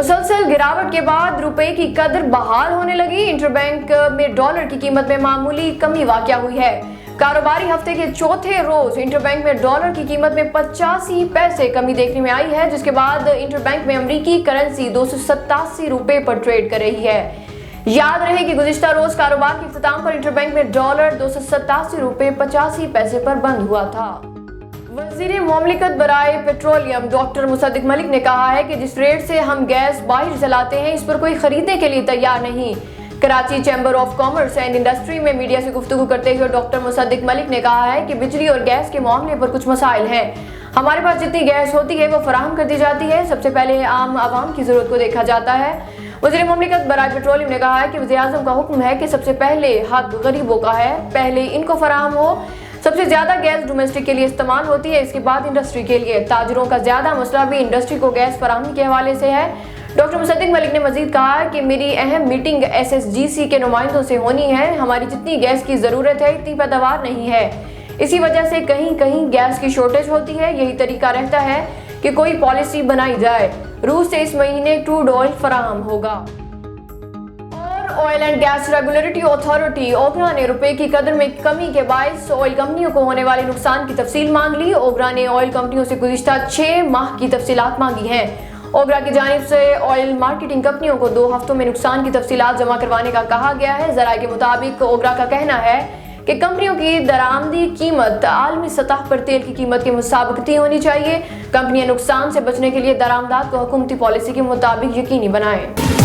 मुसलसल गिरावट के बाद रुपए की कदर बहाल होने लगी। इंटरबैंक में डॉलर की कीमत में मामूली कमी वाक़या हुई है। कारोबारी हफ्ते के चौथे रोज इंटरबैंक में डॉलर की कीमत में 85 पैसे कमी देखने में आई है, जिसके बाद इंटरबैंक में अमेरिकी करेंसी 287 रुपए पर ट्रेड कर रही है। याद रहे कि गुज़िश्ता रोज कारोबार के इख्तिताम पर इंटरबैंक में डॉलर 287 रुपए 85 पैसे पर बंद हुआ था। वज़ीर मुमलिकत बराए पेट्रोलियम डॉक्टर मुसद्दिक मलिक ने कहा है कि जिस रेट से हम गैस बाहर चलाते हैं, इस पर कोई खरीदने के लिए तैयार नहीं। Karachi chamber of commerce and industry में मीडिया से गुफ्तगू करते हुए डॉक्टर मुसद्दिक मलिक ने कहा है कि बिजली और गैस के मामले पर कुछ मसाइल हैं। हमारे पास जितनी गैस होती है वो फराहम कर दी जाती है। सबसे पहले आम आवाम की जरूरत को देखा जाता है। वज़ीर मुमलिकत बराए पेट्रोलियम ने कहा है कि वज़ीर-ए-आज़म का हुक्म है कि सबसे पहले हक गरीबों का है, पहले इनको फराहम हो। सबसे ज्यादा गैस डोमेस्टिक के लिए इस्तेमाल होती है, इसके बाद इंडस्ट्री के लिए। ताजरों का ज्यादा मसला भी इंडस्ट्री को गैस फराहमी के हवाले से है। डॉक्टर मुसद्दिक मलिक ने मजीद कहा कि मेरी अहम मीटिंग SSGC के नुमाइंदों से होनी है। हमारी जितनी गैस की जरूरत है इतनी पैदावार नहीं है, इसी वजह से कहीं कहीं गैस की शॉर्टेज होती है। यही तरीका रहता है कि कोई पॉलिसी बनाई जाए। रूस से इस महीने क्रूड ऑयल फराहम होगा। Oil and gas regulatory authority OGRA ने रुपए की कदर में कमी के बायस ऑयल कंपनियों को होने वाले नुकसान की तफसील मांग ली। ओगरा ने ऑयल कंपनियों से गुज़िश्ता 6 माह की तफसीलात मांगी हैं। ओगरा की जानिब से ऑयल मार्केटिंग कंपनियों को 2 हफ्तों में नुकसान की तफसीलात जमा करवाने का कहा गया है। ज़राए के मुताबिक ओगरा का कहना है कि कंपनियों की दरामदी कीमत आलमी सतह पर तेल की कीमत के मुताबिक होनी चाहिए। कंपनियां नुकसान से बचने के लिए दरामदात को हुकूमती पॉलिसी के मुताबिक यकीनी बनाएं।